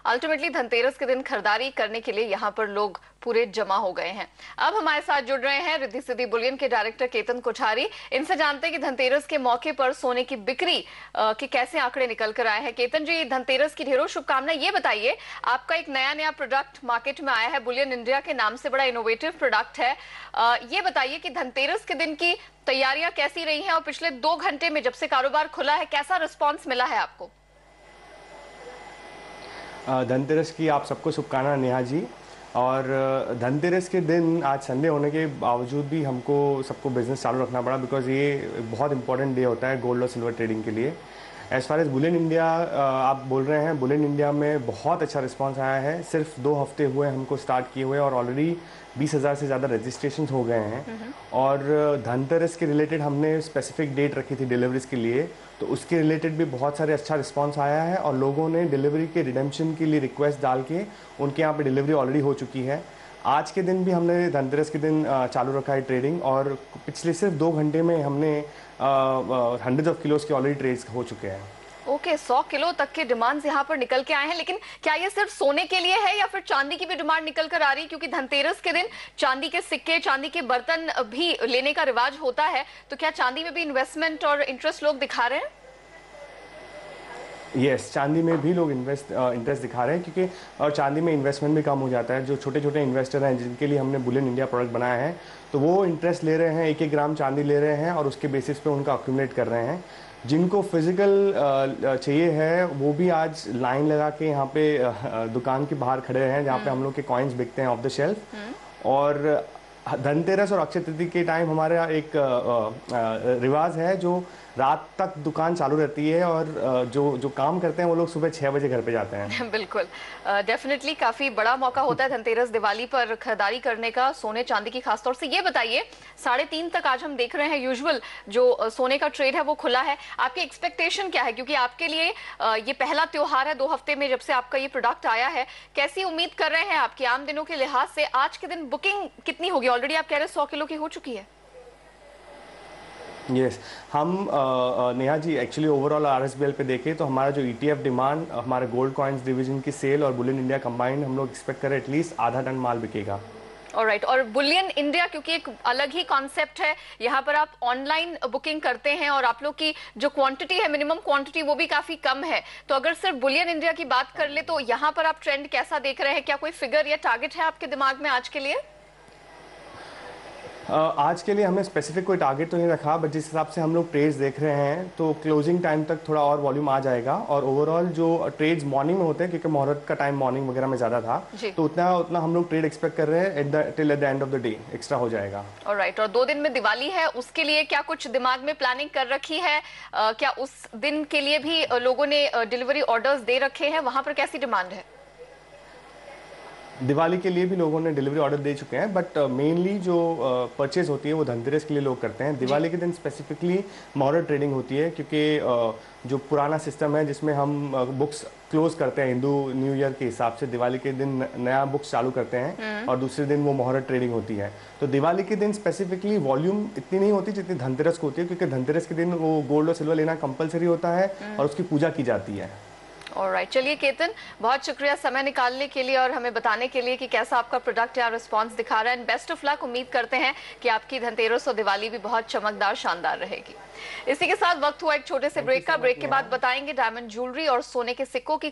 Ultimately Dhanteras के दिन खरीदारी करने के लिए यहाँ पर लोग पूरे जमा हो गए हैं। अब हमारे साथ जुड़ रहे हैं रिद्धि सिद्धि बुलियन के डायरेक्टर केतन कोठारी। इनसे जानते हैं कि धनतेरस के मौके पर सोने की बिक्री के कैसे आंकड़े निकल कर आए हैं। केतन जी, धनतेरस की ढेरों शुभकामनाएं। ये बताइए, आपका एक नया प्रोडक्ट मार्केट में आया है, बुलियन इंडिया के नाम से, बड़ा इनोवेटिव प्रोडक्ट है। ये बताइए कि धनतेरस के दिन की तैयारियां कैसी रही हैं और पिछले 2 घंटे में जब से कारोबार खुला है कैसा रिस्पॉन्स मिला है आपको? धनतेरस की आप सबको शुभकामनाएं नेहा जी। और धनतेरस के दिन आज संडे होने के बावजूद भी हमको सबको बिजनेस चालू रखना पड़ा, बिकॉज ये बहुत इंपॉर्टेंट डे होता है गोल्ड और सिल्वर ट्रेडिंग के लिए। As far as bullion India आप बोल रहे हैं, बुलियन इंडिया में बहुत अच्छा रिस्पांस आया है। सिर्फ 2 हफ्ते हुए हमको स्टार्ट किए हुए और ऑलरेडी 20,000 से ज़्यादा रजिस्ट्रेशन हो गए हैं। और धनतेरस के रिलेटेड हमने स्पेसिफिक डेट रखी थी डिलीवरीज के लिए, तो उसके रिलेटेड भी बहुत सारे अच्छा रिस्पांस आया है और लोगों ने डिलीवरी के रिडेम्पशन के लिए रिक्वेस्ट डाल के उनके यहाँ पे डिलीवरी ऑलरेडी हो चुकी है। आज के दिन भी हमने धनतेरस के दिन चालू रखा है ट्रेडिंग, और पिछले सिर्फ 2 घंटे में हमने हंड्रेड्स ऑफ किलोज के ऑलरेडी ट्रेड्स हो चुके हैं। ओके, 100 किलो तक के डिमांड्स यहाँ पर निकल के आए हैं। लेकिन क्या ये सिर्फ सोने के लिए है या फिर चांदी की भी डिमांड निकल कर आ रही है? क्योंकि धनतेरस के दिन चांदी के सिक्के, चांदी के बर्तन भी लेने का रिवाज होता है, तो क्या चांदी में भी इन्वेस्टमेंट और इंटरेस्ट लोग दिखा रहे हैं? यस, चांदी में भी लोग इंटरेस्ट दिखा रहे हैं, क्योंकि और चांदी में इन्वेस्टमेंट भी कम हो जाता है। जो छोटे छोटे इन्वेस्टर हैं जिनके लिए हमने बुलियन इंडिया प्रोडक्ट बनाया है, तो वो इंटरेस्ट ले रहे हैं, 1-1 ग्राम चांदी ले रहे हैं और उसके बेसिस पे उनका अक्यूमुलेट कर रहे हैं। जिनको फिजिकल चाहिए है वो भी आज लाइन लगा के यहाँ पे दुकान के बाहर खड़े हैं, जहाँ पे हम लोग के कॉइन्स बिकते हैं ऑफ द शेल्फ। और धनतेरस और अक्षय तृतीया के टाइम हमारे यहाँ एक रिवाज है, जो रात तक दुकान चालू रहती है और जो काम करते हैं वो लोग सुबह 6 बजे घर पे जाते हैं। बिल्कुल, डेफिनेटली काफी बड़ा मौका होता है धनतेरस दिवाली पर खरीदारी करने का, सोने चांदी की खासतौर से। ये बताइए, 3:30 तक आज हम देख रहे हैं यूजुअल जो सोने का ट्रेड है वो खुला है। आपकी एक्सपेक्टेशन क्या है, क्योंकि आपके लिए ये पहला त्योहार है 2 हफ्ते में जब से आपका ये प्रोडक्ट आया है। कैसी उम्मीद कर रहे हैं आपकी आम दिनों के लिहाज से? आज के दिन बुकिंग कितनी होगी? ऑलरेडी आप कह रहे हैं 100 किलो की हो चुकी है। यस, हम नेहा जी एक्चुअली ओवरऑल आरएसबीएल पे देखें तो हमारा जो ईटीएफ डिमांड, हमारे गोल्ड कॉइन्स डिवीजन की सेल और बुलियन इंडिया कंबाइंड हम लोग एक्सपेक्ट करें एटलीस्ट आधा टन माल बिकेगा। ऑलराइट, और बुलियन इंडिया क्योंकि एक अलग ही कॉन्सेप्ट है, यहाँ पर आप ऑनलाइन बुकिंग करते हैं और आप लोग की जो क्वांटिटी है, मिनिमम क्वांटिटी, वो भी काफी कम है। तो अगर सिर्फ बुलियन इंडिया की बात कर ले तो यहाँ पर आप ट्रेंड कैसा देख रहे हैं? क्या कोई फिगर या टारगेट है आपके दिमाग में आज के लिए? आज के लिए हमने स्पेसिफिक कोई टारगेट तो नहीं रखा, बट जिस हिसाब से हम लोग ट्रेड्स देख रहे हैं तो क्लोजिंग टाइम तक थोड़ा और वॉल्यूम आ जाएगा। और ओवरऑल जो ट्रेड्स मॉर्निंग में होते हैं, क्योंकि मुहूर्त का टाइम मॉर्निंग वगैरह में ज़्यादा था, तो उतना हम लोग ट्रेड एक्सपेक्ट कर रहे हैं till at the end of the day extra हो जाएगा। ऑलराइट, और 2 दिन में दिवाली है, उसके लिए क्या कुछ दिमाग में प्लानिंग कर रखी है? क्या उस दिन के लिए भी लोगों ने डिलीवरी ऑर्डर्स दे रखे हैं? वहां पर कैसी डिमांड है? दिवाली के लिए भी लोगों ने डिलीवरी ऑर्डर दे चुके हैं, बट मेनली जो परचेज होती है वो धनतेरस के लिए लोग करते हैं। दिवाली के दिन स्पेसिफिकली मुहूर्त ट्रेडिंग होती है, क्योंकि जो पुराना सिस्टम है जिसमें हम बुक्स क्लोज करते हैं हिंदू न्यू ईयर के हिसाब से, दिवाली के दिन नया बुक्स चालू करते हैं और दूसरे दिन वो मुहूर्त ट्रेडिंग होती है। तो दिवाली के दिन स्पेसिफिकली वॉल्यूम इतनी नहीं होती जितनी धनतेरस को होती है, क्योंकि धनतेरस के दिन वो गोल्ड और सिल्वर लेना कंपलसरी होता है और उसकी पूजा की जाती है। ऑलराइट, चलिए केतन, बहुत शुक्रिया समय निकालने के लिए और हमें बताने के लिए कि कैसा आपका प्रोडक्ट या रिस्पांस दिखा रहा है। And best of luck. उम्मीद करते हैं कि आपकी धनतेरस और दिवाली भी बहुत चमकदार, शानदार रहेगी। इसी के साथ वक्त हुआ एक छोटे से ब्रेक का। ब्रेक के बाद बताएंगे डायमंड ज्वेलरी और सोने के सिक्कों की